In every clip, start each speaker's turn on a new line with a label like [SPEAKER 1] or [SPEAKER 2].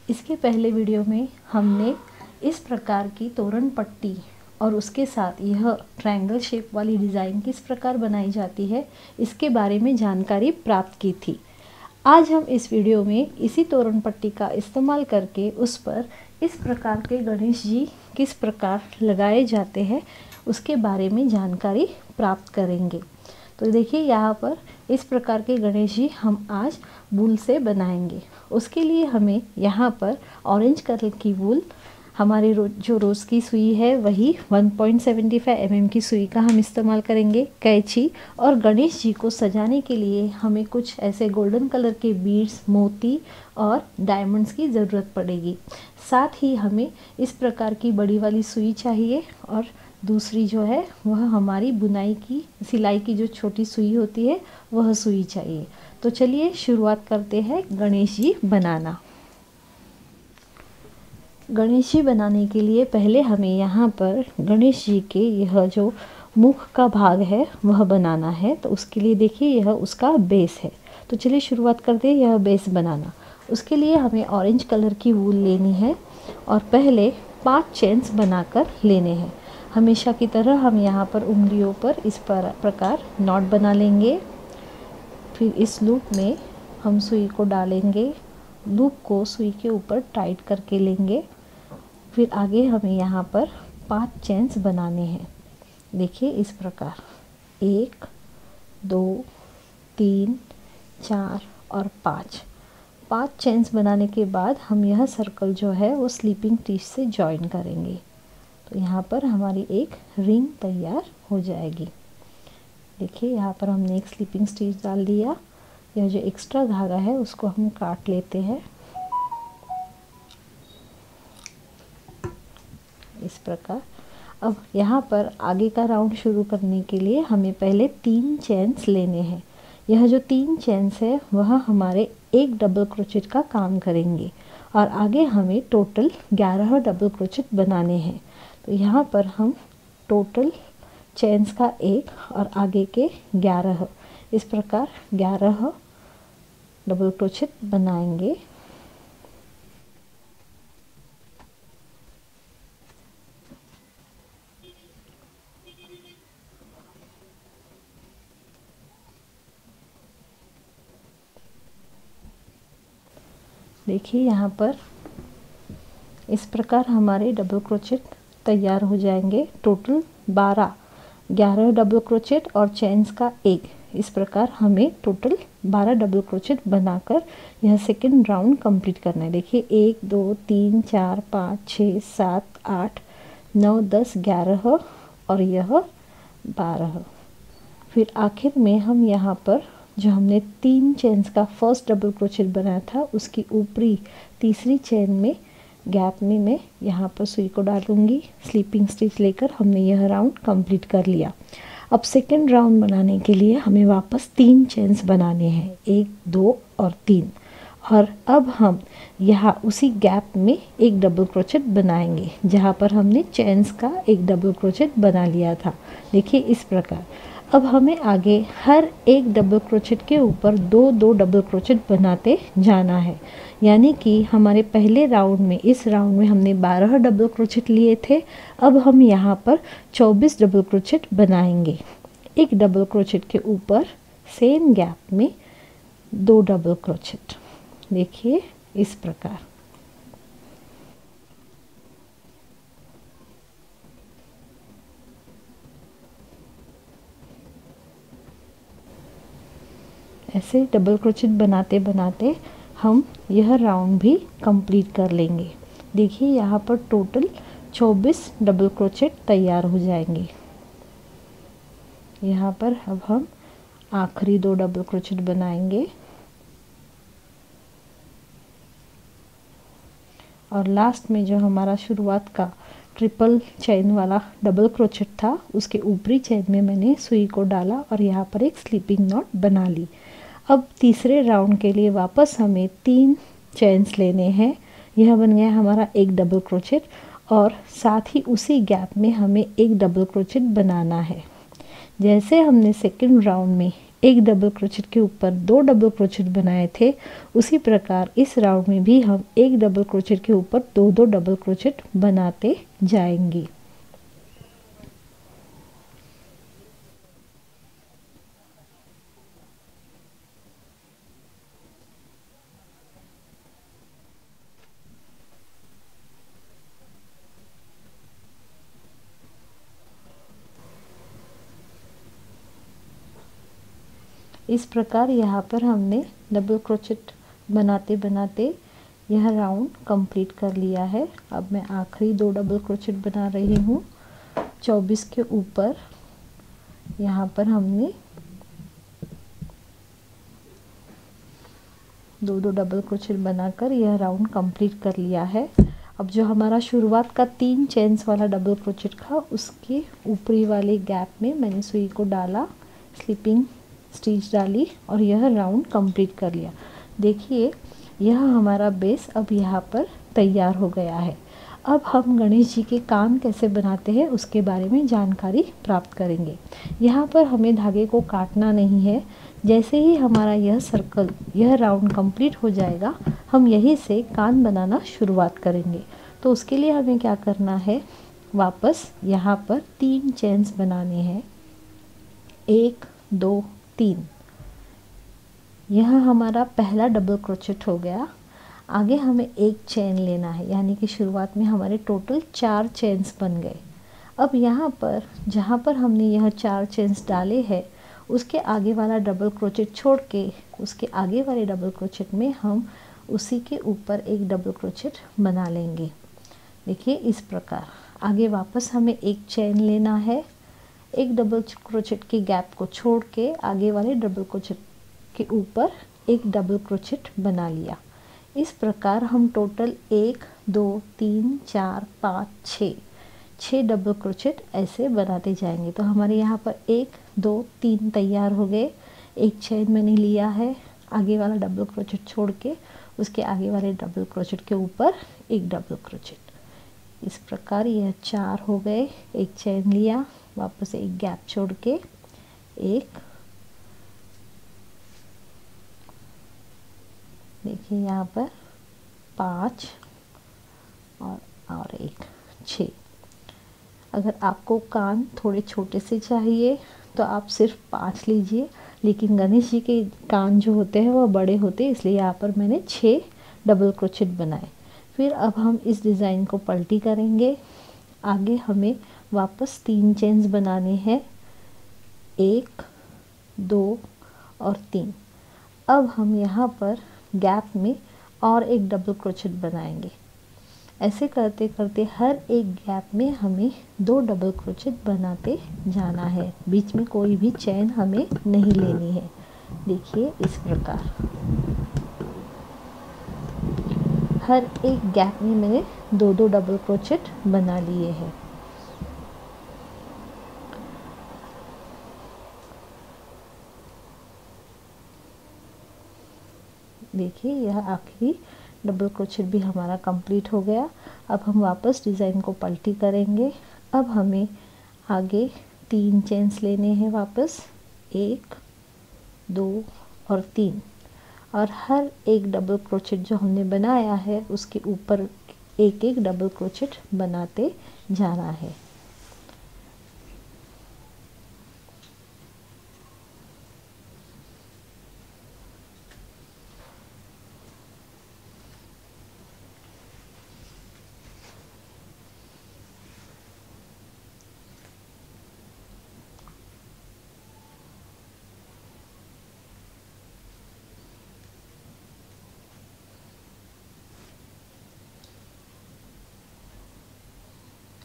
[SPEAKER 1] इसके पहले वीडियो में हमने इस प्रकार की तोरण पट्टी और उसके साथ यह ट्रायंगल शेप वाली डिज़ाइन किस प्रकार बनाई जाती है इसके बारे में जानकारी प्राप्त की थी। आज हम इस वीडियो में इसी तोरण पट्टी का इस्तेमाल करके उस पर इस प्रकार के गणेश जी किस प्रकार लगाए जाते हैं उसके बारे में जानकारी प्राप्त करेंगे। तो देखिए यहाँ पर इस प्रकार के गणेश जी हम आज वूल से बनाएंगे। उसके लिए हमें यहाँ पर ऑरेंज कलर की वूल, हमारी जो रोज़ की सुई है वही 1.75 mm की सुई का हम इस्तेमाल करेंगे, कैंची, और गणेश जी को सजाने के लिए हमें कुछ ऐसे गोल्डन कलर के बीड्स, मोती और डायमंड्स की ज़रूरत पड़ेगी। साथ ही हमें इस प्रकार की बड़ी वाली सुई चाहिए और दूसरी जो है वह हमारी बुनाई की, सिलाई की जो छोटी सुई होती है वह सुई चाहिए। तो चलिए शुरुआत करते हैं गणेश जी बनाना। गणेश जी बनाने के लिए पहले हमें यहाँ पर गणेश जी के यह जो मुख का भाग है वह बनाना है। तो उसके लिए देखिए यह उसका बेस है। तो चलिए शुरुआत करते हैं यह बेस बनाना। उसके लिए हमें ऑरेंज कलर की वूल लेनी है और पहले 5 चेन्स बनाकर लेने हैं। हमेशा की तरह हम यहाँ पर उंगलियों पर इस प्रकार नॉट बना लेंगे। फिर इस लूप में हम सुई को डालेंगे, लूप को सुई के ऊपर टाइट करके लेंगे। फिर आगे हमें यहाँ पर 5 चेन्स बनाने हैं। देखिए इस प्रकार 1 2 3 4 और 5 चेन्स बनाने के बाद हम यह सर्कल जो है वो स्लीपिंग स्टिच से जॉइन करेंगे। तो यहाँ पर हमारी एक रिंग तैयार हो जाएगी। देखिए यहाँ पर हमने एक स्लीपिंग स्टिच डाल दिया। यह जो एक्स्ट्रा धागा है उसको हम काट लेते हैं इस प्रकार। अब यहाँ पर आगे का राउंड शुरू करने के लिए हमें पहले 3 चेन्स लेने हैं। यह जो 3 चेन्स है वह हमारे एक डबल क्रोचेट का काम करेंगे और आगे हमें टोटल 11 डबल क्रोचेट बनाने हैं। तो यहाँ पर हम टोटल चेन्स का 1 और आगे के 11, इस प्रकार 11 डबल क्रोचेट बनाएंगे। देखिए यहाँ पर इस प्रकार हमारे डबल क्रोचेट तैयार हो जाएंगे। टोटल 11 डबल क्रोचेट और चेन्स का 1, इस प्रकार हमें टोटल 12 डबल क्रोचेट बनाकर यह सेकंड राउंड कंप्लीट करना है। देखिए 1 2 3 4 5 6 7 8 9 10 11 और यह 12। फिर आखिर में हम यहाँ पर जो हमने 3 चेन्स का फर्स्ट डबल क्रोचेट बनाया था उसकी ऊपरी तीसरी चेन में गैप में मैं यहाँ पर सुई को डालूंगी। स्लीपिंग स्टिच लेकर हमने यह राउंड कंप्लीट कर लिया। अब सेकंड राउंड बनाने के लिए हमें वापस 3 चेन्स बनाने हैं, 1 2 और 3। और अब हम यहाँ उसी गैप में एक डबल क्रोचेट बनाएंगे जहाँ पर हमने चेन्स का एक डबल क्रोचेट बना लिया था। देखिए इस प्रकार। अब हमें आगे हर एक डबल क्रोचेट के ऊपर 2 डबल क्रोचेट बनाते जाना है। यानी कि हमारे पहले राउंड में, इस राउंड में हमने 12 डबल क्रोचेट लिए थे। अब हम यहाँ पर 24 डबल क्रोचेट बनाएंगे। एक डबल क्रोचेट के ऊपर सेम गैप में 2 डबल क्रोचेट। देखिए इस प्रकार। ऐसे डबल क्रोचेट बनाते बनाते हम यह राउंड भी कंप्लीट कर लेंगे। देखिए यहाँ पर टोटल 24 डबल क्रोचेट तैयार हो जाएंगे। यहाँ पर अब हम आखिरी 2 डबल क्रोचेट बनाएंगे और लास्ट में जो हमारा शुरुआत का ट्रिपल चेन वाला डबल क्रोचेट था उसके ऊपरी चेन में मैंने सुई को डाला और यहाँ पर एक स्लीपिंग नॉट बना ली। अब तीसरे राउंड के लिए वापस हमें 3 चेन्स लेने हैं। यह बन गया हमारा एक डबल क्रोचेट और साथ ही उसी गैप में हमें एक डबल क्रोचेट बनाना है। जैसे हमने सेकंड राउंड में एक डबल क्रोचेट के ऊपर 2 डबल क्रोचेट बनाए थे, उसी प्रकार इस राउंड में भी हम एक डबल क्रोचेट के ऊपर 2-2 डबल क्रोचेट बनाते जाएंगे। इस प्रकार यहाँ पर हमने डबल क्रोचेट बनाते बनाते यह राउंड कंप्लीट कर लिया है। अब मैं आखिरी 2 डबल क्रोचेट बना रही हूँ। 24 के ऊपर यहाँ पर हमने 2-2 डबल क्रोचेट बनाकर यह राउंड कंप्लीट कर लिया है। अब जो हमारा शुरुआत का 3 चेन्स वाला डबल क्रोचेट था, उसके ऊपरी वाले गैप में मैंने सुई को डाला, स्लिपिंग स्टिच डाली और यह राउंड कंप्लीट कर लिया। देखिए यह हमारा बेस अब यहाँ पर तैयार हो गया है। अब हम गणेश जी के कान कैसे बनाते हैं उसके बारे में जानकारी प्राप्त करेंगे। यहाँ पर हमें धागे को काटना नहीं है। जैसे ही हमारा यह सर्कल, यह राउंड कंप्लीट हो जाएगा, हम यहीं से कान बनाना शुरुआत करेंगे। तो उसके लिए हमें क्या करना है, वापस यहाँ पर 3 चेन्स बनाने हैं। 1 2 3। यह हमारा पहला डबल क्रोचेट हो गया। आगे हमें एक चेन लेना है, यानी कि शुरुआत में हमारे टोटल 4 चेन्स बन गए। अब यहाँ पर जहाँ पर हमने यह 4 चेन्स डाले हैं, उसके आगे वाला डबल क्रोचेट छोड़ के उसके आगे वाले डबल क्रोचेट में हम उसी के ऊपर एक डबल क्रोचेट बना लेंगे। देखिए इस प्रकार आगे वापस हमें एक चेन लेना है। एक डबल क्रोचेट के गैप को छोड़ के आगे वाले डबल क्रोचेट के ऊपर एक डबल क्रोचेट बना लिया। इस प्रकार हम टोटल 1 2 3 4 5 6 डबल क्रोचेट ऐसे बनाते जाएंगे। तो हमारे यहाँ पर 1 2 3 तैयार हो गए। एक चेन मैंने लिया है, आगे वाला डबल क्रोचेट छोड़ के उसके आगे वाले डबल क्रोचेट के ऊपर एक डबल क्रोचेट। इस प्रकार यह 4 हो गए। एक चेन लिया, वापस एक गैप छोड़ के एक, देखिए यहाँ पर 5 और एक 6। अगर आपको कान थोड़े छोटे से चाहिए तो आप सिर्फ 5 लीजिए, लेकिन गणेश जी के कान जो होते हैं वह बड़े होते हैं, इसलिए यहाँ पर मैंने 6 डबल क्रोचेट बनाए। फिर अब हम इस डिज़ाइन को पलटी करेंगे। आगे हमें वापस 3 चेन्स बनाने हैं, 1 2 और 3। अब हम यहाँ पर गैप में और एक डबल क्रोचेट बनाएंगे। ऐसे करते करते हर एक गैप में हमें 2 डबल क्रोचेट बनाते जाना है। बीच में कोई भी चेन हमें नहीं लेनी है। देखिए इस प्रकार हर एक गैप में मैंने 2-2 डबल क्रोचेट बना लिए हैं। देखिए यह आखिरी डबल क्रोचेट भी हमारा कंप्लीट हो गया। अब हम वापस डिज़ाइन को पलटी करेंगे। अब हमें आगे 3 चेन्स लेने हैं, वापस 1 2 और 3, और हर एक डबल क्रोचेट जो हमने बनाया है उसके ऊपर एक एक डबल क्रोचेट बनाते जाना है।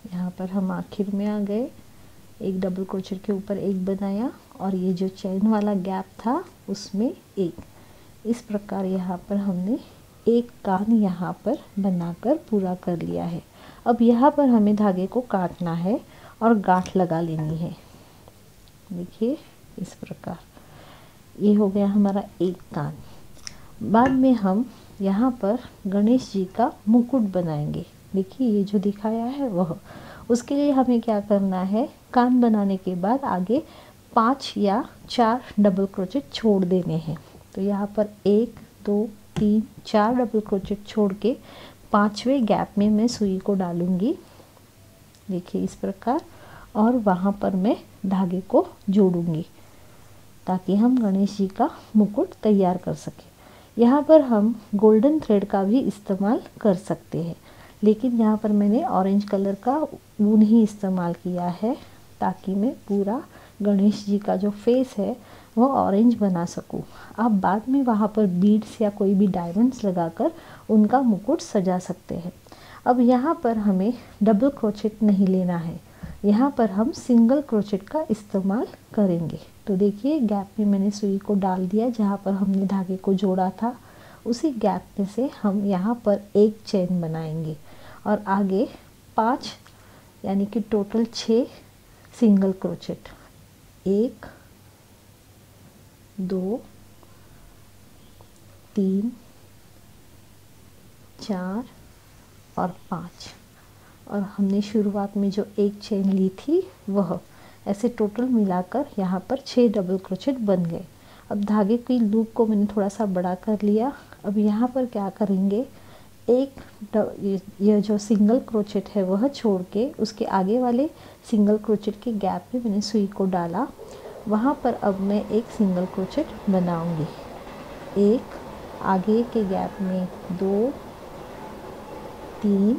[SPEAKER 1] यहाँ पर हम आखिर में आ गए। एक डबल क्रोचेट के ऊपर एक बनाया और ये जो चेन वाला गैप था उसमें एक। इस प्रकार यहाँ पर हमने एक कान यहाँ पर बनाकर पूरा कर लिया है। अब यहाँ पर हमें धागे को काटना है और गांठ लगा लेनी है। देखिए इस प्रकार ये हो गया हमारा एक कान। बाद में हम यहाँ पर गणेश जी का मुकुट बनाएंगे। देखिए ये जो दिखाया है वह, उसके लिए हमें क्या करना है, कान बनाने के बाद आगे 5 या 4 डबल क्रोचेट छोड़ देने हैं। तो यहाँ पर 1 2 3 4 डबल क्रोचेट छोड़ के 5वें गैप में मैं सुई को डालूंगी, देखिए इस प्रकार, और वहाँ पर मैं धागे को जोड़ूंगी ताकि हम गणेश जी का मुकुट तैयार कर सकें। यहाँ पर हम गोल्डन थ्रेड का भी इस्तेमाल कर सकते हैं, लेकिन यहाँ पर मैंने ऑरेंज कलर का ऊन ही इस्तेमाल किया है ताकि मैं पूरा गणेश जी का जो फेस है वो ऑरेंज बना सकूं। आप बाद में वहाँ पर बीड्स या कोई भी डायमंड्स लगाकर उनका मुकुट सजा सकते हैं। अब यहाँ पर हमें डबल क्रोचेट नहीं लेना है, यहाँ पर हम सिंगल क्रोचेट का इस्तेमाल करेंगे। तो देखिए गैप में मैंने सुई को डाल दिया, जहाँ पर हमने धागे को जोड़ा था उसी गैप में से हम यहाँ पर एक चेन बनाएंगे और आगे 5 यानी कि टोटल 6 सिंगल क्रोचेट, 1 2 3 4 और 5, और हमने शुरुआत में जो एक चेन ली थी वह, ऐसे टोटल मिलाकर यहाँ पर 6 डबल क्रोचेट बन गए। अब धागे की लूप को मैंने थोड़ा सा बड़ा कर लिया। अब यहाँ पर क्या करेंगे, यह जो सिंगल क्रोचेट है वह छोड़ के उसके आगे वाले सिंगल क्रोचेट के गैप में मैंने सुई को डाला, वहाँ पर अब मैं एक सिंगल क्रोचेट बनाऊंगी। एक आगे के गैप में 2 3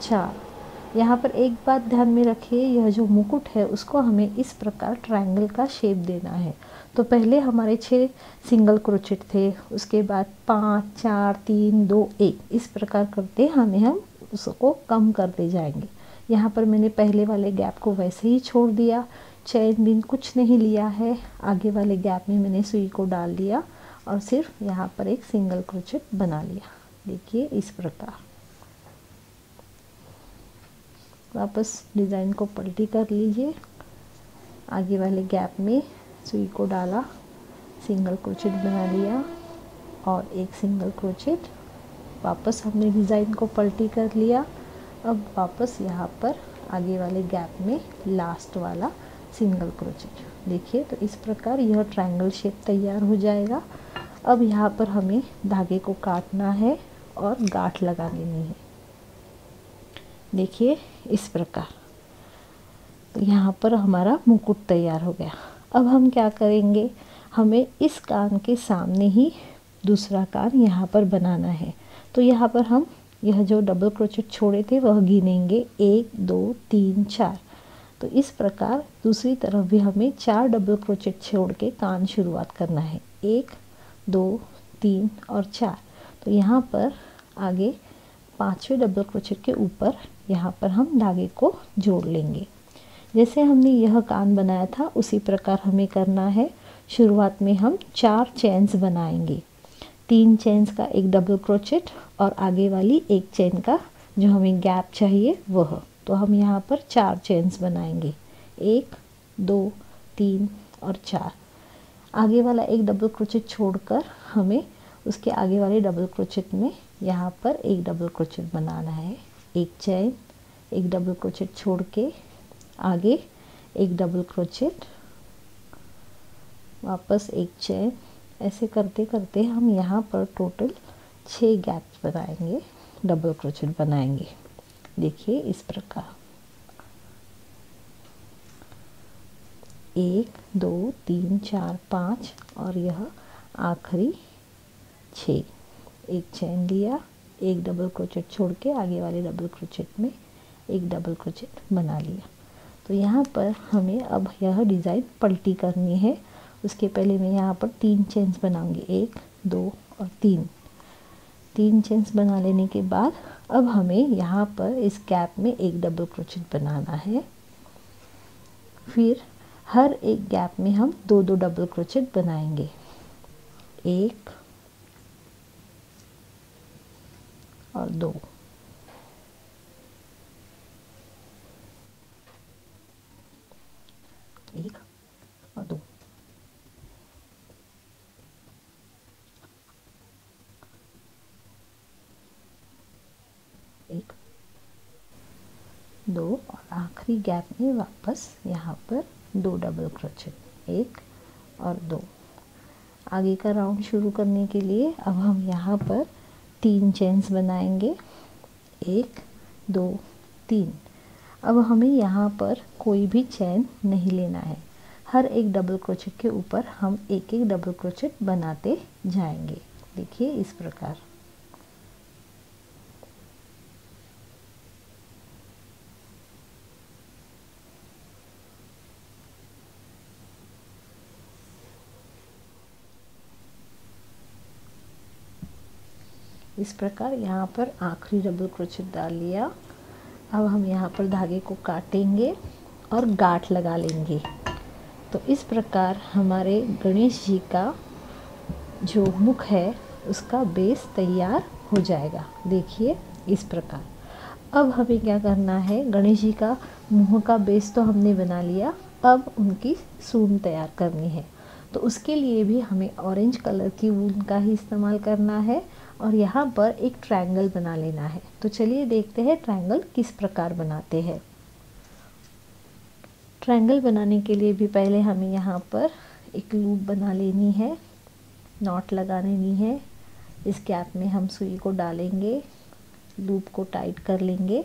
[SPEAKER 1] 4। यहाँ पर एक बात ध्यान में रखिए, यह जो मुकुट है उसको हमें इस प्रकार ट्रायंगल का शेप देना है। तो पहले हमारे 6 सिंगल क्रोचेट थे, उसके बाद 5 4 3 2 1, इस प्रकार करते हम उसको कम करते जाएंगे। यहाँ पर मैंने पहले वाले गैप को वैसे ही छोड़ दिया, चेन बिन कुछ नहीं लिया है। आगे वाले गैप में मैंने सुई को डाल दिया और सिर्फ यहाँ पर एक सिंगल क्रोचेट बना लिया, देखिए इस प्रकार। वापस डिज़ाइन को पलटी कर लीजिए, आगे वाले गैप में सुई को डाला, सिंगल क्रोचेट बना लिया और एक सिंगल क्रोचेट। वापस हमने डिज़ाइन को पलटी कर लिया। अब वापस यहाँ पर आगे वाले गैप में लास्ट वाला सिंगल क्रोचेट, देखिए। तो इस प्रकार यह ट्रायंगल शेप तैयार हो जाएगा। अब यहाँ पर हमें धागे को काटना है और गांठ लगा देनी है, देखिए इस प्रकार। तो यहाँ पर हमारा मुकुट तैयार हो गया। अब हम क्या करेंगे, हमें इस कान के सामने ही दूसरा कान यहाँ पर बनाना है। तो यहाँ पर हम यह जो डबल क्रोचेट छोड़े थे वह गिनेंगे, 1 2 3 4। तो इस प्रकार दूसरी तरफ भी हमें 4 डबल क्रोचेट छोड़ के कान शुरुआत करना है, 1 2 3 और 4। तो यहाँ पर आगे 5वें डबल क्रोचेट के ऊपर यहाँ पर हम धागे को जोड़ लेंगे। जैसे हमने यह कान बनाया था उसी प्रकार हमें करना है। शुरुआत में हम 4 चेन्स बनाएंगे, 3 चेन्स का एक डबल क्रोचेट और आगे वाली एक चेन का जो हमें गैप चाहिए वह। तो हम यहाँ पर 4 चेन्स बनाएंगे, 1 2 3 और 4। आगे वाला एक डबल क्रोचेट छोड़कर हमें उसके आगे वाले डबल क्रोचेट में यहाँ पर एक डबल क्रोचेट बनाना है, एक चेन, एक डबल क्रोचेट छोड़ के आगे एक डबल क्रोचेट, वापस एक चेन। ऐसे करते करते हम यहाँ पर टोटल 6 गैप्स बनाएंगे, डबल क्रोचेट बनाएंगे, देखिए इस प्रकार। 1 2 3 4 5 और यह आखिरी 6। एक चेन लिया, एक डबल क्रोचेट छोड़ के आगे वाले डबल क्रोचेट में एक डबल क्रोचेट बना लिया। तो यहाँ पर हमें अब यह डिज़ाइन पलटी करनी है। उसके पहले मैं यहाँ पर 3 चेन्स बनाऊंगी, 1 2 और 3 चेन्स बना लेने के बाद अब हमें यहाँ पर इस गैप में एक डबल क्रोचेट बनाना है। फिर हर एक गैप में हम 2 डबल क्रोचेट बनाएंगे, 1 और 2। एक और 2, और आखिरी गैप में वापस यहाँ पर 2 डबल क्रोचेट, 1 और 2। आगे का राउंड शुरू करने के लिए अब हम यहाँ पर 3 चेन्स बनाएंगे, 1 2 3। अब हमें यहाँ पर कोई भी चैन नहीं लेना है, हर एक डबल क्रोचेट के ऊपर हम एक एक डबल क्रोचेट बनाते जाएंगे। देखिए इस प्रकार। इस प्रकार यहाँ पर आखिरी डबल क्रोचेट डाल लिया। अब हम यहाँ पर धागे को काटेंगे और गांठ लगा लेंगे। तो इस प्रकार हमारे गणेश जी का जो मुख है उसका बेस तैयार हो जाएगा। देखिए इस प्रकार। अब हमें क्या करना है, गणेश जी का मुंह का बेस तो हमने बना लिया, अब उनकी सूंड तैयार करनी है। तो उसके लिए भी हमें ऑरेंज कलर की वूल का ही इस्तेमाल करना है और यहाँ पर एक ट्रायंगल बना लेना है। तो चलिए देखते हैं ट्रायंगल किस प्रकार बनाते हैं। ट्रायंगल बनाने के लिए भी पहले हमें यहाँ पर एक लूप बना लेनी है, नॉट लगा लेनी है। इस गैप में हम सुई को डालेंगे, लूप को टाइट कर लेंगे।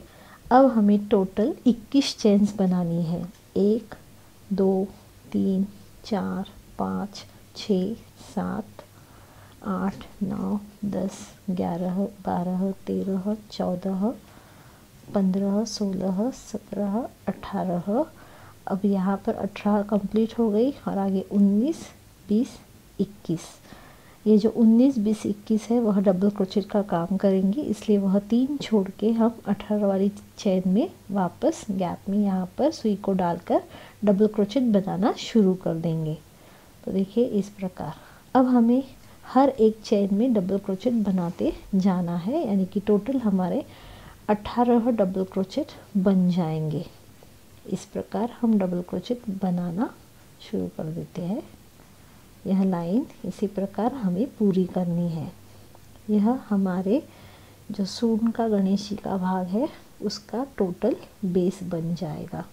[SPEAKER 1] अब हमें टोटल 21 चेन्स बनानी है, 1 2 3 4 5 6 7 8 9 10 11 12 13 14 15 16 17 18। अब यहाँ पर 18 कंप्लीट हो गई और आगे 19 20 21। ये जो 19 20 21 है वह डबल क्रोचेट का काम करेंगी, इसलिए वह 3 छोड़ के हम 18 वाली चेन में वापस गैप में यहाँ पर सुई को डालकर डबल क्रोचेट बनाना शुरू कर देंगे। तो देखिए इस प्रकार। अब हमें हर एक चेन में डबल क्रोचेट बनाते जाना है, यानी कि टोटल हमारे 18 डबल क्रोचेट बन जाएंगे। इस प्रकार हम डबल क्रोचेट बनाना शुरू कर देते हैं। यह लाइन इसी प्रकार हमें पूरी करनी है। यह हमारे जो सूंड का गणेश जी का भाग है उसका टोटल बेस बन जाएगा।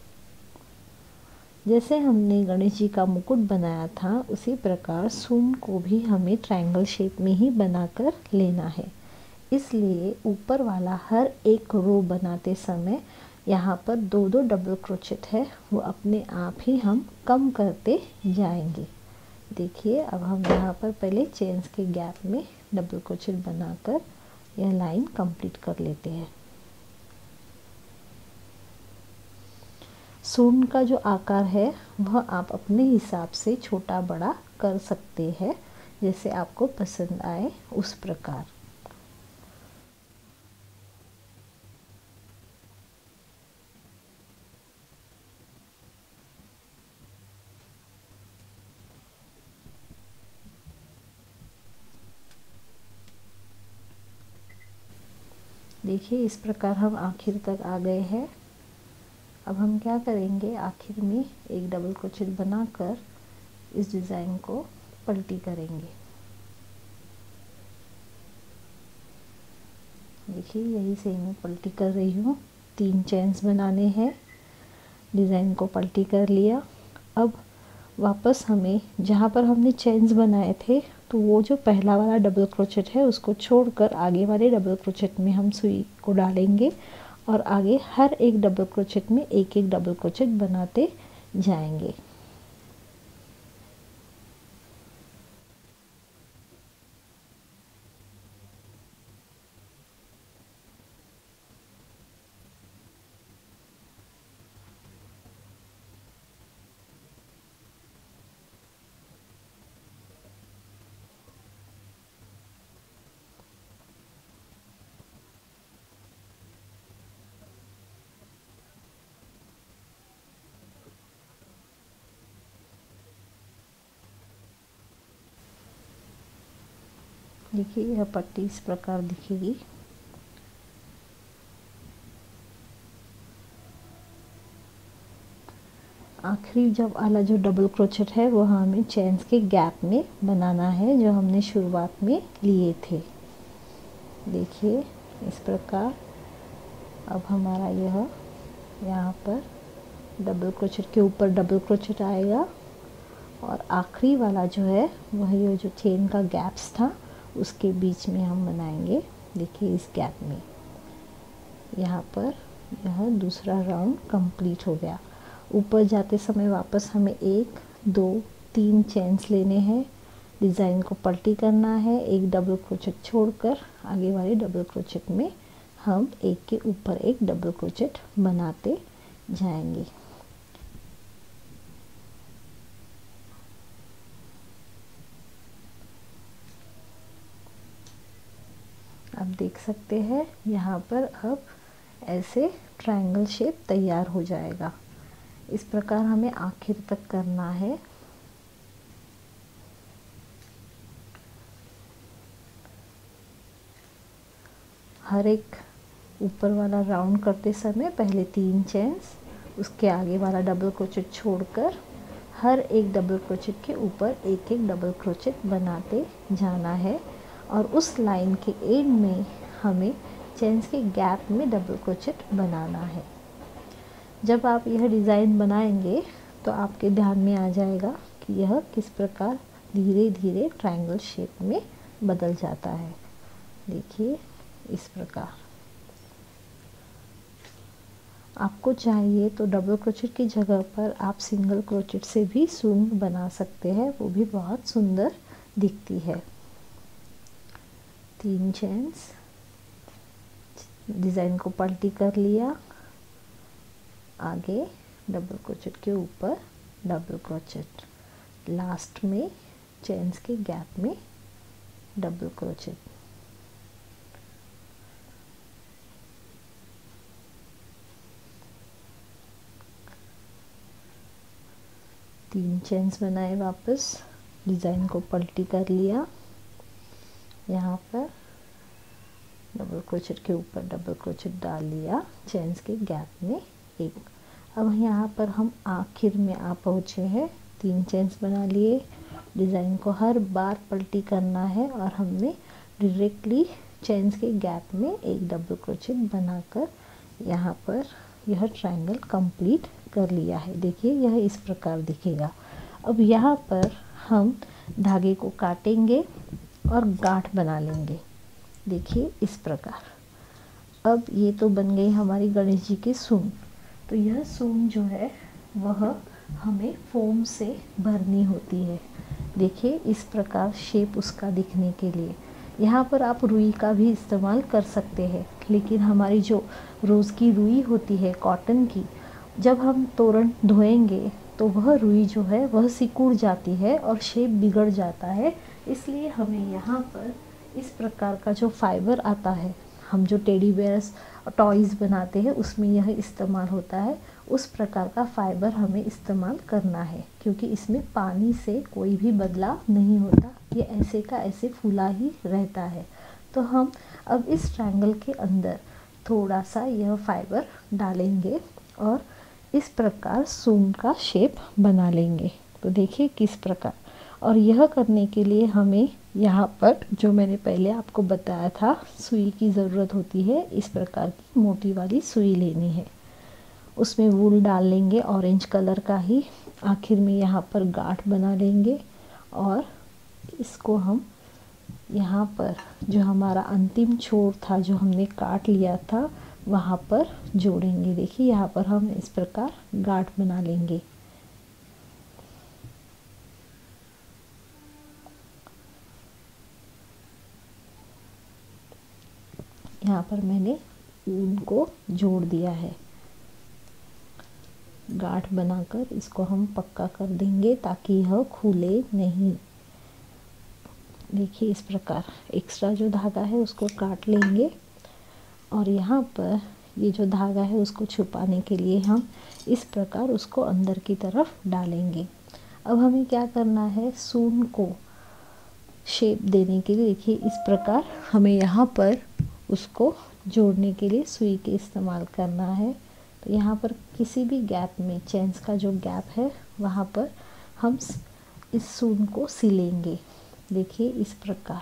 [SPEAKER 1] जैसे हमने गणेश जी का मुकुट बनाया था उसी प्रकार सूंड को भी हमें ट्रायंगल शेप में ही बनाकर लेना है। इसलिए ऊपर वाला हर एक रो बनाते समय यहाँ पर 2-2 डबल क्रोचेट है वो अपने आप ही हम कम करते जाएंगे। देखिए अब हम यहाँ पर पहले चेन्स के गैप में डबल क्रोचेट बनाकर यह लाइन कंप्लीट कर लेते हैं। सूंड का जो आकार है वह आप अपने हिसाब से छोटा बड़ा कर सकते हैं, जैसे आपको पसंद आए उस प्रकार। देखिए इस प्रकार हम आखिर तक आ गए हैं। अब हम क्या करेंगे, आखिर में एक डबल क्रोचेट बनाकर इस डिज़ाइन को पलटी करेंगे। देखिए यही से मैं पलटी कर रही हूँ। 3 चेन्स बनाने हैं, डिज़ाइन को पलटी कर लिया। अब वापस हमें जहाँ पर हमने चेन्स बनाए थे तो वो जो पहला वाला डबल क्रोचेट है उसको छोड़कर आगे वाले डबल क्रोचेट में हम सुई को डालेंगे और आगे हर एक डबल क्रोचेट में एक एक डबल क्रोचेट बनाते जाएंगे। देखिए यह पट्टी इस प्रकार दिखेगी। आखिरी जब वाला जो डबल क्रोचेट है वो हमें चेन्स के गैप में बनाना है जो हमने शुरुआत में लिए थे। देखिए इस प्रकार। अब हमारा यह यहाँ पर डबल क्रोचेट के ऊपर डबल क्रोचेट आएगा और आखिरी वाला जो है वह ये जो चेन का गैप्स था उसके बीच में हम बनाएंगे। देखिए इस गैप में यहाँ पर यह दूसरा राउंड कंप्लीट हो गया। ऊपर जाते समय वापस हमें 1 2 3 चेन्स लेने हैं, डिज़ाइन को पलटी करना है, एक डबल क्रोचेट छोड़कर आगे वाले डबल क्रोचेट में हम एक के ऊपर एक डबल क्रोचेट बनाते जाएंगे। आप देख सकते हैं यहाँ पर अब ऐसे ट्रायंगल शेप तैयार हो जाएगा। इस प्रकार हमें आखिर तक करना है। हर एक ऊपर वाला राउंड करते समय पहले 3 चेन्स, उसके आगे वाला डबल क्रोचेट छोड़कर हर एक डबल क्रोचेट के ऊपर एक एक डबल क्रोचेट बनाते जाना है और उस लाइन के एंड में हमें चेन्स के गैप में डबल क्रोचेट बनाना है। जब आप यह डिज़ाइन बनाएंगे तो आपके ध्यान में आ जाएगा कि यह किस प्रकार धीरे धीरे ट्रायंगल शेप में बदल जाता है। देखिए इस प्रकार। आपको चाहिए तो डबल क्रोचेट की जगह पर आप सिंगल क्रोचेट से भी सूंड बना सकते हैं, वो भी बहुत सुंदर दिखती है। 3 चेन्स, डिज़ाइन को पलटी कर लिया, आगे डबल क्रोचेट के ऊपर डबल क्रोचेट, लास्ट में चेन्स के गैप में डबल क्रोचेट। तीन चेन्स बनाए, वापस डिज़ाइन को पलटी कर लिया, यहाँ पर डबल क्रोचेट के ऊपर डबल क्रोचेट डाल लिया, चेन्स के गैप में एक। अब यहाँ पर हम आखिर में आ पहुँचे हैं। 3 चेन्स बना लिए, डिज़ाइन को हर बार पलटी करना है और हमने डायरेक्टली चेन्स के गैप में एक डबल क्रोचेट बनाकर यहाँ पर यह ट्रायंगल कंप्लीट कर लिया है। देखिए यह इस प्रकार दिखेगा। अब यहाँ पर हम धागे को काटेंगे और गांठ बना लेंगे। देखिए इस प्रकार। अब ये तो बन गई हमारी गणेश जी की सूंड। तो यह सूंड जो है वह हमें फोम से भरनी होती है। देखिए इस प्रकार शेप उसका दिखने के लिए। यहाँ पर आप रुई का भी इस्तेमाल कर सकते हैं, लेकिन हमारी जो रोज़ की रुई होती है कॉटन की, जब हम तोरण धोएंगे तो वह रुई जो है वह सिकुड़ जाती है और शेप बिगड़ जाता है। इसलिए हमें यहाँ पर इस प्रकार का जो फाइबर आता है, हम जो टेडी बेयर्स टॉयज़ बनाते हैं उसमें यह इस्तेमाल होता है, उस प्रकार का फाइबर हमें इस्तेमाल करना है, क्योंकि इसमें पानी से कोई भी बदलाव नहीं होता, ये ऐसे का ऐसे फूला ही रहता है। तो हम अब इस ट्रायंगल के अंदर थोड़ा सा यह फाइबर डालेंगे और इस प्रकार सूंड का शेप बना लेंगे। तो देखिए किस प्रकार। और यह करने के लिए हमें यहाँ पर जो मैंने पहले आपको बताया था सुई की ज़रूरत होती है। इस प्रकार की मोटी वाली सुई लेनी है, उसमें वूल डाल लेंगे ऑरेंज कलर का ही। आखिर में यहाँ पर गांठ बना लेंगे और इसको हम यहाँ पर जो हमारा अंतिम छोर था जो हमने काट लिया था वहाँ पर जोड़ेंगे। देखिए यहाँ पर हम इस प्रकार गांठ बना लेंगे। यहाँ पर मैंने ऊन को जोड़ दिया है। गांठ बनाकर इसको हम पक्का कर देंगे ताकि यह खुले नहीं। देखिए इस प्रकार एक्स्ट्रा जो धागा है उसको काट लेंगे और यहाँ पर ये जो धागा है उसको छुपाने के लिए हम इस प्रकार उसको अंदर की तरफ डालेंगे। अब हमें क्या करना है, सूंड को शेप देने के लिए देखिए इस प्रकार हमें यहाँ पर उसको जोड़ने के लिए सुई के इस्तेमाल करना है। तो यहाँ पर किसी भी गैप में, चेन्स का जो गैप है वहाँ पर हम इस सूंड को सिलेंगे। देखिए इस प्रकार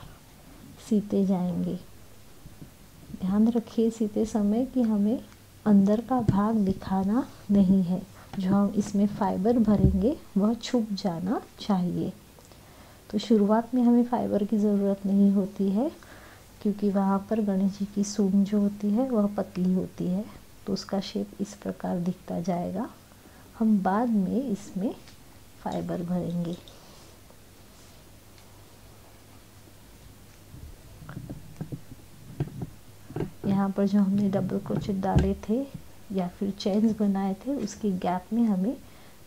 [SPEAKER 1] सीते जाएंगे। ध्यान रखिए सीते समय कि हमें अंदर का भाग दिखाना नहीं है, जो हम इसमें फाइबर भरेंगे वह छुप जाना चाहिए। तो शुरुआत में हमें फाइबर की ज़रूरत नहीं होती है, क्योंकि वहाँ पर गणेश जी की सूंड जो होती है वह पतली होती है, तो उसका शेप इस प्रकार दिखता जाएगा। हम बाद में इसमें फाइबर भरेंगे। यहाँ पर जो हमने डबल क्रोचेट डाले थे या फिर चेन्स बनाए थे, उसके गैप में हमें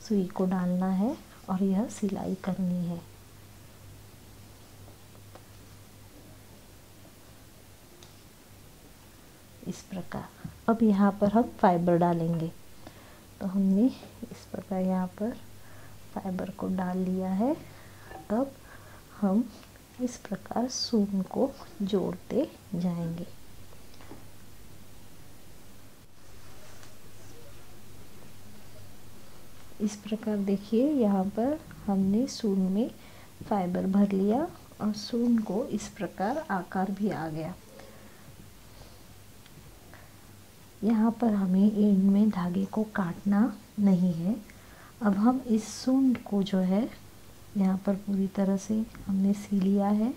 [SPEAKER 1] सुई को डालना है और यह सिलाई करनी है। इस प्रकार अब यहाँ पर हम फाइबर डालेंगे। तो हमने इस प्रकार यहाँ पर फाइबर को डाल लिया है। अब हम इस प्रकार सून को जोड़ते जाएंगे। इस प्रकार देखिए, यहाँ पर हमने सून में फाइबर भर लिया और सून को इस प्रकार आकार भी आ गया। यहाँ पर हमें एंड में धागे को काटना नहीं है। अब हम इस सूंड को जो है यहाँ पर पूरी तरह से हमने सी लिया है।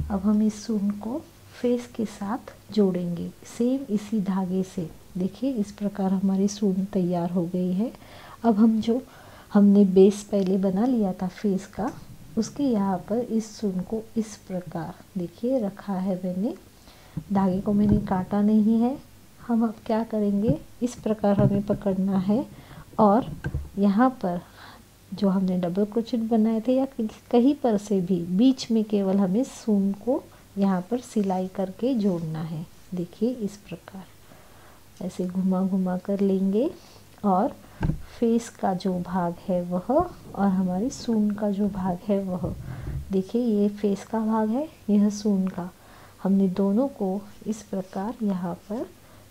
[SPEAKER 1] अब हम इस सूंड को फेस के साथ जोड़ेंगे, सेम इसी धागे से। देखिए इस प्रकार हमारी सूंड तैयार हो गई है। अब हम जो हमने बेस पहले बना लिया था फेस का, उसके यहाँ पर इस सूंड को इस प्रकार देखिए रखा है मैंने। धागे को मैंने काटा नहीं है। हम अब क्या करेंगे, इस प्रकार हमें पकड़ना है और यहाँ पर जो हमने डबल क्रोचेट बनाए थे या कहीं पर से भी बीच में केवल हमें सून को यहाँ पर सिलाई करके जोड़ना है। देखिए इस प्रकार ऐसे घुमा घुमा कर लेंगे और फेस का जो भाग है वह और हमारी सून का जो भाग है वह, देखिए ये फेस का भाग है, यह सून का। हमने दोनों को इस प्रकार यहाँ पर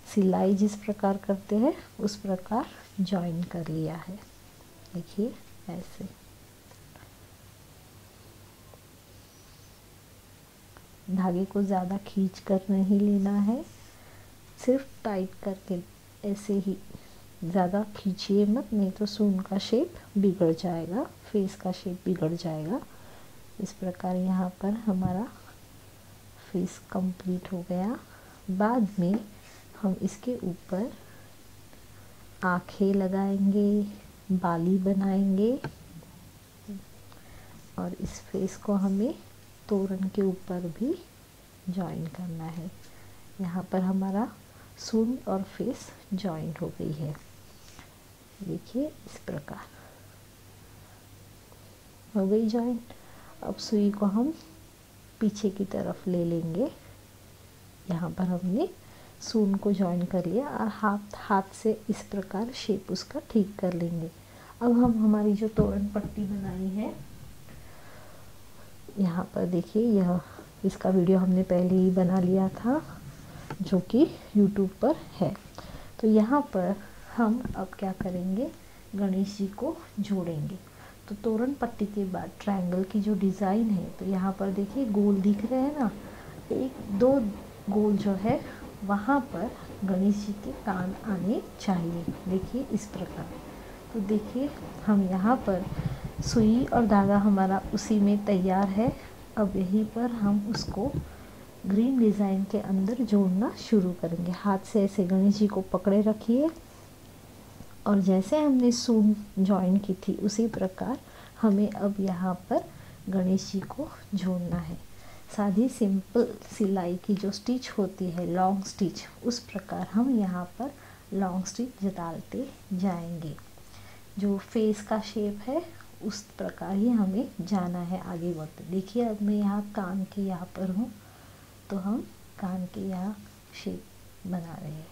[SPEAKER 1] सिलाई जिस प्रकार करते हैं उस प्रकार जॉइन कर लिया है। देखिए ऐसे धागे को ज़्यादा खींच कर नहीं लेना है, सिर्फ टाइट करके ऐसे ही। ज़्यादा खींचिए मत, नहीं तो सून का शेप बिगड़ जाएगा, फेस का शेप बिगड़ जाएगा। इस प्रकार यहाँ पर हमारा फेस कंप्लीट हो गया। बाद में हम इसके ऊपर आँखें लगाएंगे, बाली बनाएंगे और इस फेस को हमें तोरण के ऊपर भी जॉइन करना है। यहाँ पर हमारा सूंड और फेस जॉइन हो गई है। देखिए इस प्रकार हो गई जॉइन। अब सुई को हम पीछे की तरफ ले लेंगे। यहाँ पर हमने सून को जॉइन कर लिया और हाथ से इस प्रकार शेप उसका ठीक कर लेंगे। अब हम हमारी जो तोरण पट्टी बनाई है, यहाँ पर देखिए यह इसका वीडियो हमने पहले ही बना लिया था जो कि YouTube पर है। तो यहाँ पर हम अब क्या करेंगे, गणेश जी को जोड़ेंगे। तो तोरण पट्टी के बाद ट्रायंगल की जो डिज़ाइन है, तो यहाँ पर देखिए गोल दिख रहे हैं ना, एक दो गोल जो है वहाँ पर गणेश जी के कान आने चाहिए। देखिए इस प्रकार। तो देखिए हम यहाँ पर सुई और धागा हमारा उसी में तैयार है। अब यहीं पर हम उसको ग्रीन डिज़ाइन के अंदर जोड़ना शुरू करेंगे। हाथ से ऐसे गणेश जी को पकड़े रखिए और जैसे हमने सून जॉइन की थी उसी प्रकार हमें अब यहाँ पर गणेश जी को जोड़ना है। सादी सिंपल सिलाई की जो स्टिच होती है लॉन्ग स्टिच, उस प्रकार हम यहाँ पर लॉन्ग स्टिच डालते जाएंगे। जो फेस का शेप है उस प्रकार ही हमें जाना है आगे बढ़ते। देखिए अब मैं यहाँ कान के यहाँ पर हूँ, तो हम कान के यहाँ शेप बना रहे हैं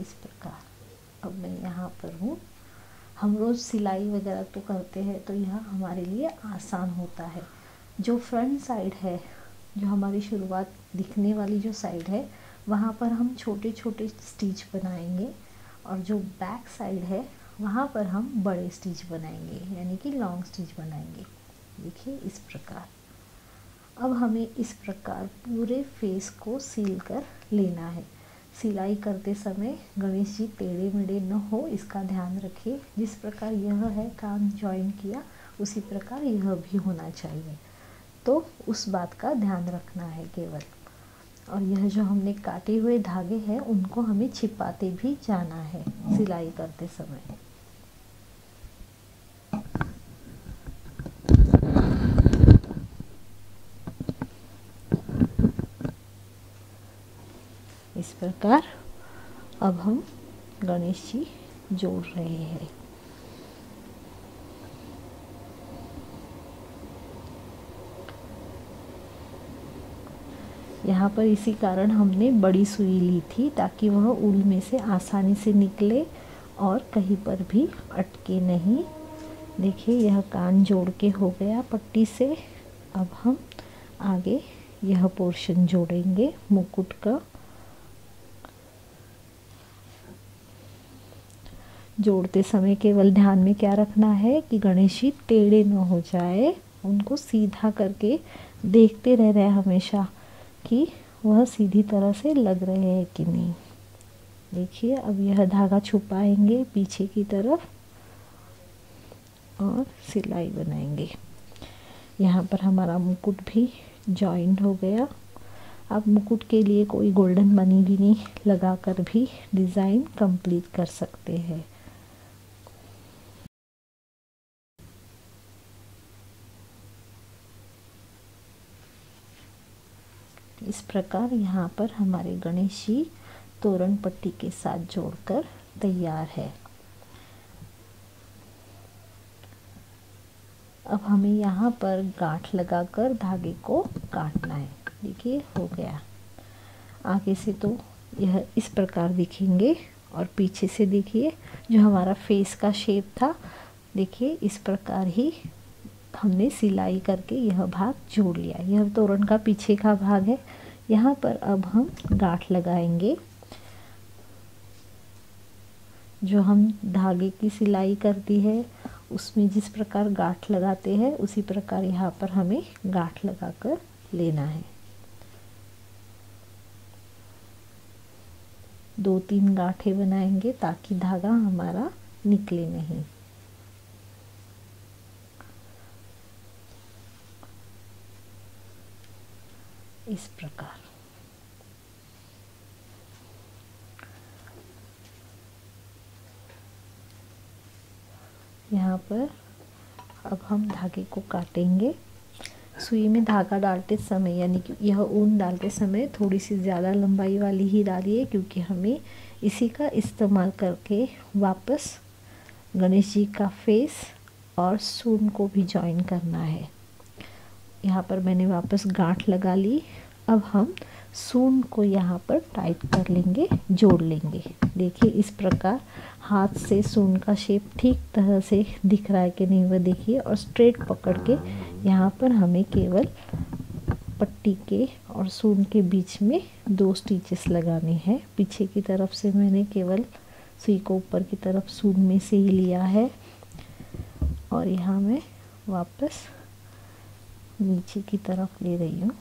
[SPEAKER 1] इस प्रकार। अब मैं यहाँ पर हूँ। हम रोज़ सिलाई वगैरह तो करते हैं, तो यह हमारे लिए आसान होता है। जो फ्रंट साइड है, जो हमारी शुरुआत दिखने वाली जो साइड है, वहाँ पर हम छोटे छोटे स्टिच बनाएंगे और जो बैक साइड है वहाँ पर हम बड़े स्टिच बनाएंगे, यानी कि लॉन्ग स्टिच बनाएंगे। देखिए इस प्रकार। अब हमें इस प्रकार पूरे फेस को सील कर लेना है। सिलाई करते समय गणेश जी टेढ़े मेढ़े न हो, इसका ध्यान रखिए। जिस प्रकार यह है कान जॉइन किया, उसी प्रकार यह भी होना चाहिए, तो उस बात का ध्यान रखना है केवल। और यह जो हमने काटे हुए धागे हैं उनको हमें छिपाते भी जाना है सिलाई करते समय। इस प्रकार अब हम गणेश जी जोड़ रहे हैं। यहाँ पर इसी कारण हमने बड़ी सुई ली थी, ताकि वह ऊल में से आसानी से निकले और कहीं पर भी अटके नहीं। देखिए यह कान जोड़ के हो गया पट्टी से। अब हम आगे यह पोर्शन जोड़ेंगे मुकुट का। जोड़ते समय केवल ध्यान में क्या रखना है कि गणेश जी टेढ़े न हो जाए, उनको सीधा करके देखते रह रहे हमेशा कि वह सीधी तरह से लग रहे हैं कि नहीं। देखिए अब यह धागा छुपाएंगे पीछे की तरफ और सिलाई बनाएंगे। यहाँ पर हमारा मुकुट भी जॉइंट हो गया। अब मुकुट के लिए कोई गोल्डन मनी भी नहीं लगाकर भी डिज़ाइन कंप्लीट कर सकते हैं। इस प्रकार यहाँ पर हमारे गणेश जी तोरण पट्टी के साथ जोड़कर तैयार है। अब हमें यहाँ पर गांठ लगाकर धागे को काटना है। देखिए हो गया। आगे से तो यह इस प्रकार दिखेंगे और पीछे से देखिए जो हमारा फेस का शेप था, देखिए इस प्रकार ही हमने सिलाई करके यह भाग जोड़ लिया। यह तोरण का पीछे का भाग है। यहाँ पर अब हम गांठ लगाएंगे। जो हम धागे की सिलाई करती है उसमें जिस प्रकार गांठ लगाते हैं उसी प्रकार यहाँ पर हमें गांठ लगाकर लेना है। 2-3 गांठें बनाएंगे ताकि धागा हमारा निकले नहीं। इस प्रकार यहाँ पर अब हम धागे को काटेंगे। सुई में धागा डालते समय यानी कि यह ऊन डालते समय थोड़ी सी ज़्यादा लंबाई वाली ही डालिए, क्योंकि हमें इसी का इस्तेमाल करके वापस गणेश जी का फेस और सूंड को भी जॉइन करना है। यहाँ पर मैंने वापस गांठ लगा ली। अब हम सूंड को यहाँ पर टाइट कर लेंगे, जोड़ लेंगे। देखिए इस प्रकार हाथ से सूंड का शेप ठीक तरह से दिख रहा है कि नहीं वह देखिए, और स्ट्रेट पकड़ के यहाँ पर हमें केवल पट्टी के और सूंड के बीच में 2 स्टिचेस लगाने हैं। पीछे की तरफ से मैंने केवल सुई को ऊपर की तरफ सूंड में से ही लिया है और यहाँ मैं वापस नीचे की तरफ ले रही हूँ।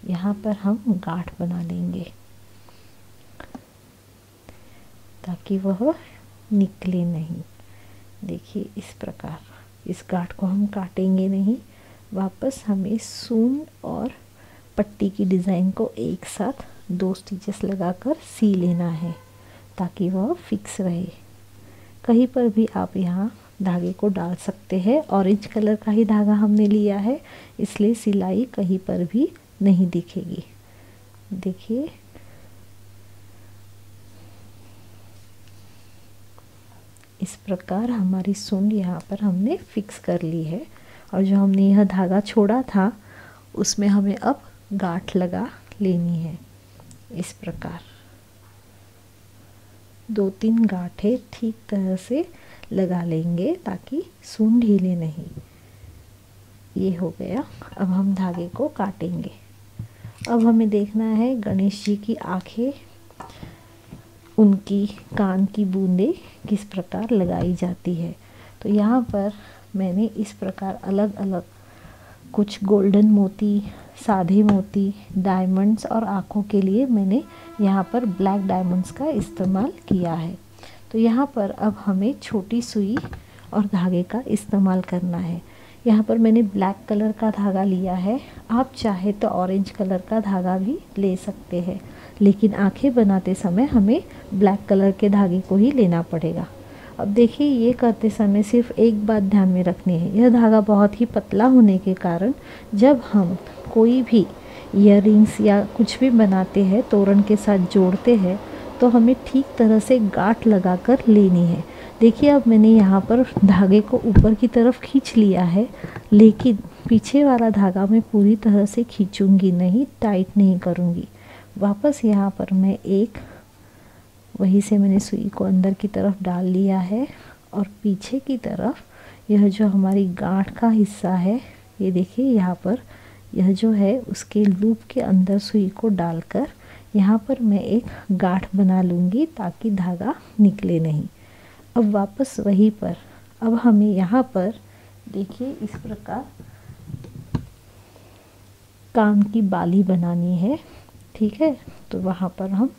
[SPEAKER 1] यहाँ पर हम गांठ बना लेंगे ताकि वह निकले नहीं। देखिए इस प्रकार इस गांठ को हम काटेंगे नहीं, वापस हमें सूंड और पट्टी की डिज़ाइन को एक साथ 2 स्टिचेस लगाकर सी लेना है ताकि वह फिक्स रहे। कहीं पर भी आप यहाँ धागे को डाल सकते हैं। ऑरेंज कलर का ही धागा हमने लिया है, इसलिए सिलाई कहीं पर भी नहीं दिखेगी। देखिए इस प्रकार हमारी सूंड यहाँ पर हमने फिक्स कर ली है, और जो हमने यह धागा छोड़ा था उसमें हमें अब गांठ लगा लेनी है। इस प्रकार 2-3 गांठें ठीक तरह से लगा लेंगे ताकि सूंड हिले नहीं। ये हो गया। अब हम धागे को काटेंगे। अब हमें देखना है गणेश जी की आंखें, उनकी कान की बूंदें किस प्रकार लगाई जाती है। तो यहाँ पर मैंने इस प्रकार अलग अलग कुछ गोल्डन मोती, सादे मोती, डायमंड्स और आँखों के लिए मैंने यहाँ पर ब्लैक डायमंड्स का इस्तेमाल किया है। तो यहाँ पर अब हमें छोटी सुई और धागे का इस्तेमाल करना है। यहाँ पर मैंने ब्लैक कलर का धागा लिया है, आप चाहे तो ऑरेंज कलर का धागा भी ले सकते हैं, लेकिन आँखें बनाते समय हमें ब्लैक कलर के धागे को ही लेना पड़ेगा। अब देखिए, ये करते समय सिर्फ एक बात ध्यान में रखनी है, यह धागा बहुत ही पतला होने के कारण जब हम कोई भी इयररिंग्स या कुछ भी बनाते हैं, तोरण के साथ जोड़ते हैं, तो हमें ठीक तरह से गांठ लगाकर लेनी है। देखिए, अब मैंने यहाँ पर धागे को ऊपर की तरफ खींच लिया है, लेकिन पीछे वाला धागा मैं पूरी तरह से खींचूंगी नहीं, टाइट नहीं करूँगी। वापस यहाँ पर मैं एक वहीं से मैंने सुई को अंदर की तरफ डाल लिया है और पीछे की तरफ यह जो हमारी गांठ का हिस्सा है, ये देखिए यहाँ पर यह जो है उसके लूप के अंदर सुई को डालकर यहाँ पर मैं एक गांठ बना लूँगी ताकि धागा निकले नहीं। अब वापस वहीं पर अब हमें यहाँ पर देखिए इस प्रकार कान की बाली बनानी है, ठीक है। तो वहाँ पर हम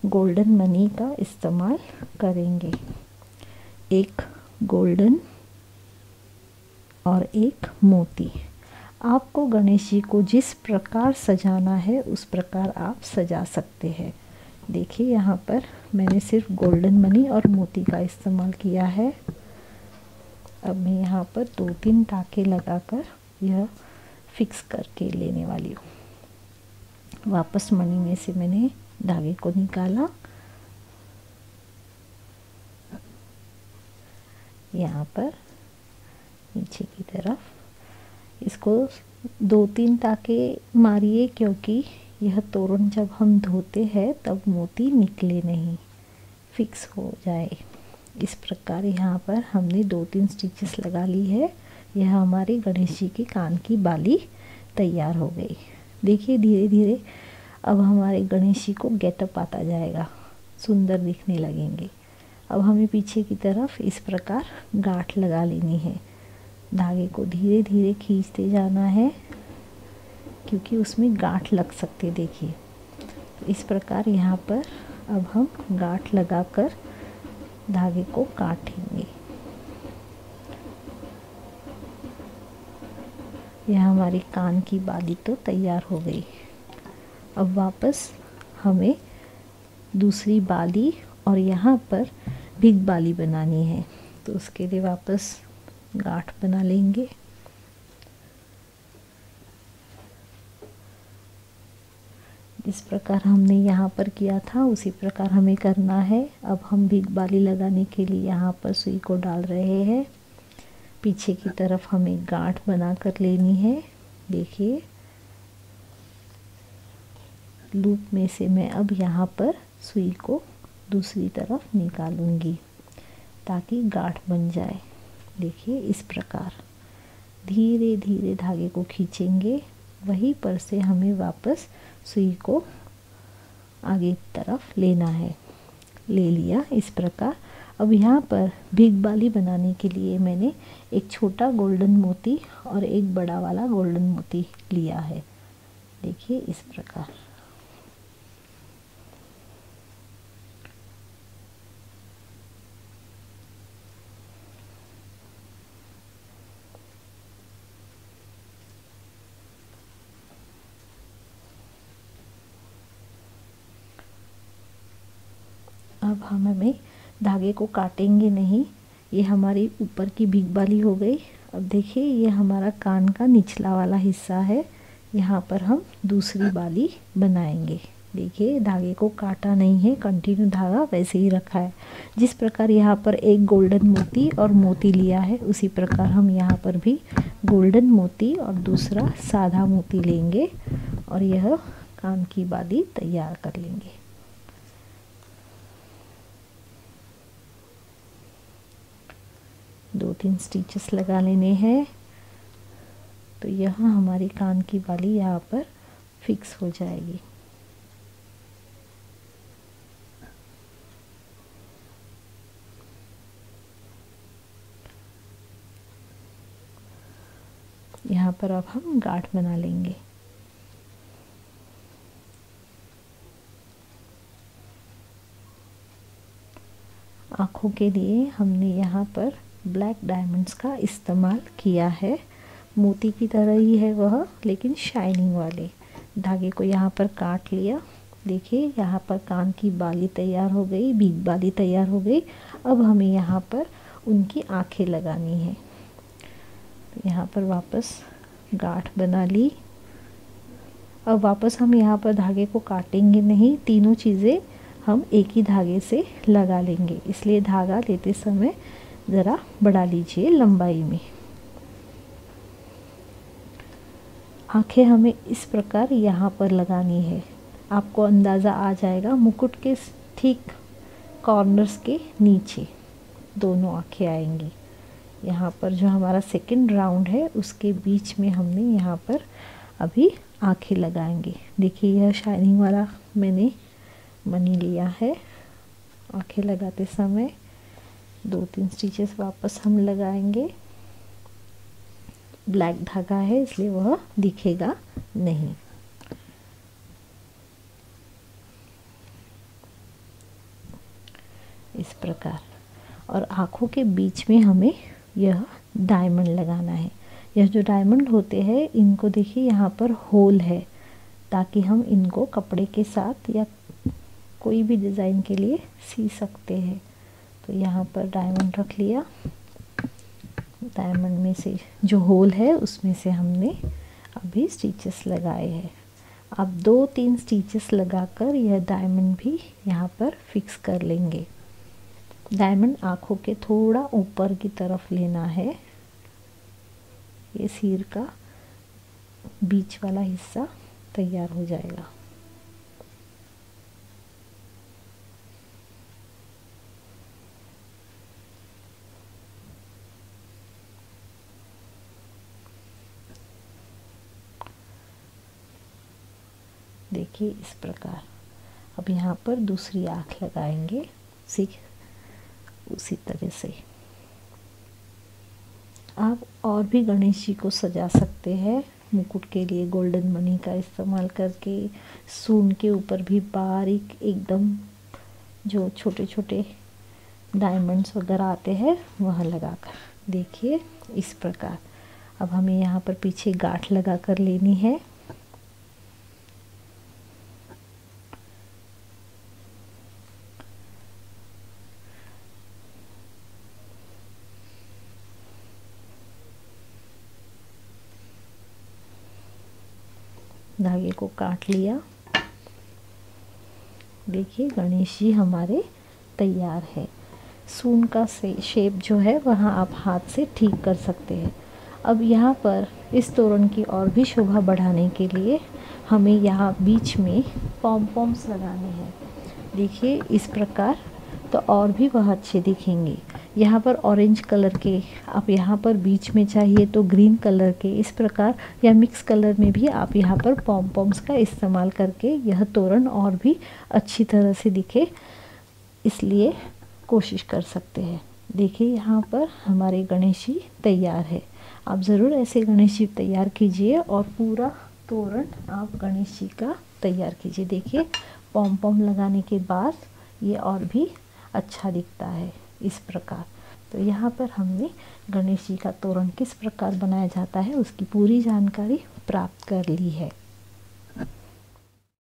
[SPEAKER 1] गोल्डन मनी का इस्तेमाल करेंगे, एक गोल्डन और एक मोती। आपको गणेश जी को जिस प्रकार सजाना है उस प्रकार आप सजा सकते हैं। देखिए, यहाँ पर मैंने सिर्फ गोल्डन मनी और मोती का इस्तेमाल किया है। अब मैं यहाँ पर 2-3 टाँके लगाकर यह फिक्स करके लेने वाली हूँ। वापस मणि में से मैंने धागे को निकाला, यहाँ पर नीचे की तरफ इसको 2-3 टाँके मारिए, क्योंकि यह तोरण जब हम धोते हैं तब मोती निकले नहीं, फिक्स हो जाए। इस प्रकार यहाँ पर हमने 2-3 स्टिचेस लगा ली है। यह हमारी गणेश जी की कान की बाली तैयार हो गई। देखिए, धीरे धीरे अब हमारे गणेश जी को गेटअप आता जाएगा, सुंदर दिखने लगेंगे। अब हमें पीछे की तरफ इस प्रकार गांठ लगा लेनी है। धागे को धीरे धीरे खींचते जाना है, क्योंकि उसमें गांठ लग सकते। देखिए, तो इस प्रकार यहाँ पर अब हम गांठ लगाकर धागे को काटेंगे। यह हमारी कान की बाली तो तैयार हो गई। अब वापस हमें दूसरी बाली और यहाँ पर बिग बाली बनानी है, तो उसके लिए वापस गांठ बना लेंगे। जिस प्रकार हमने यहाँ पर किया था उसी प्रकार हमें करना है। अब हम बिग बाली लगाने के लिए यहाँ पर सुई को डाल रहे हैं। पीछे की तरफ हमें गांठ बना कर लेनी है। देखिए, लूप में से मैं अब यहाँ पर सुई को दूसरी तरफ निकालूंगी ताकि गांठ बन जाए। देखिए, इस प्रकार धीरे धीरे धागे को खींचेंगे, वहीं पर से हमें वापस सुई को आगे की तरफ लेना है। ले लिया इस प्रकार। अब यहाँ पर बिग बाली बनाने के लिए मैंने एक छोटा गोल्डन मोती और एक बड़ा वाला गोल्डन मोती लिया है। देखिए, इस प्रकार अब हमें धागे को काटेंगे नहीं। ये हमारी ऊपर की बिग बाली हो गई। अब देखिए, ये हमारा कान का निचला वाला हिस्सा है, यहाँ पर हम दूसरी बाली बनाएंगे। देखिए, धागे को काटा नहीं है, कंटिन्यू धागा वैसे ही रखा है। जिस प्रकार यहाँ पर एक गोल्डन मोती और मोती लिया है, उसी प्रकार हम यहाँ पर भी गोल्डन मोती और दूसरा सादा मोती लेंगे और यह कान की बाली तैयार कर लेंगे। दो तीन स्टिचेस लगा लेने हैं, तो यह हमारी कान की बाली यहाँ पर फिक्स हो जाएगी। यहाँ पर अब हम गांठ बना लेंगे। आँखों के लिए हमने यहाँ पर ब्लैक डायमंड्स का इस्तेमाल किया है। मोती की तरह ही है वह, लेकिन शाइनिंग वाले। धागे को यहाँ पर काट लिया। देखिए यहाँ पर कान की बाली तैयार हो गई, बीच बाली तैयार हो गई। अब हमें यहाँ पर उनकी आंखें लगानी है। तो यहाँ पर वापस गांठ बना ली। अब वापस हम यहाँ पर धागे को काटेंगे नहीं, तीनों चीज़ें हम एक ही धागे से लगा लेंगे। इसलिए धागा लेते समय ज़रा बढ़ा लीजिए लंबाई में। आंखें हमें इस प्रकार यहाँ पर लगानी है। आपको अंदाज़ा आ जाएगा, मुकुट के ठीक कॉर्नर्स के नीचे दोनों आंखें आएंगी। यहाँ पर जो हमारा सेकंड राउंड है उसके बीच में हमने यहाँ पर अभी आंखें लगाएंगे। देखिए यह शाइनिंग वाला मैंने मनी लिया है। आंखें लगाते समय 2-3 स्टिचेस वापस हम लगाएंगे। ब्लैक धागा है इसलिए वह दिखेगा नहीं। इस प्रकार। और आँखों के बीच में हमें यह डायमंड लगाना है। यह जो डायमंड होते हैं इनको देखिए यहाँ पर होल है, ताकि हम इनको कपड़े के साथ या कोई भी डिज़ाइन के लिए सी सकते हैं। तो यहाँ पर डायमंड रख लिया। डायमंड में से जो होल है उसमें से हमने अभी स्टिचेस लगाए हैं। अब 2-3 स्टिचेस लगाकर यह डायमंड भी यहाँ पर फिक्स कर लेंगे। डायमंड आँखों के थोड़ा ऊपर की तरफ लेना है। ये सिर का बीच वाला हिस्सा तैयार हो जाएगा। देखिए इस प्रकार। अब यहाँ पर दूसरी आँख लगाएंगे उसी तरह से। आप और भी गणेश जी को सजा सकते हैं। मुकुट के लिए गोल्डन मनी का इस्तेमाल करके, सूंड के ऊपर भी बारीक एकदम जो छोटे छोटे डायमंड्स वगैरह आते हैं वह लगाकर। देखिए इस प्रकार। अब हमें यहाँ पर पीछे गांठ लगा कर लेनी है। धागे को काट लिया। देखिए गणेश जी हमारे तैयार है। सूंड का शेप जो है वहाँ आप हाथ से ठीक कर सकते हैं। अब यहाँ पर इस तोरण की और भी शोभा बढ़ाने के लिए हमें यहाँ बीच में पॉम-पॉम्स लगाने हैं। देखिए इस प्रकार, तो और भी वह अच्छे दिखेंगे। यहाँ पर ऑरेंज कलर के, आप यहाँ पर बीच में चाहिए तो ग्रीन कलर के, इस प्रकार या मिक्स कलर में भी आप यहाँ पर पॉम-पॉम्स का इस्तेमाल करके यह तोरण और भी अच्छी तरह से दिखे, इसलिए कोशिश कर सकते हैं। देखिए यहाँ पर हमारे गणेश जी तैयार है। आप ज़रूर ऐसे गणेश जी तैयार कीजिए और पूरा तोरण आप गणेश जी का तैयार कीजिए। देखिए पॉम-पॉम लगाने के बाद ये और भी अच्छा दिखता है इस प्रकार। तो यहाँ पर हमने गणेश जी का तोरण किस प्रकार बनाया जाता है उसकी पूरी जानकारी प्राप्त कर ली है।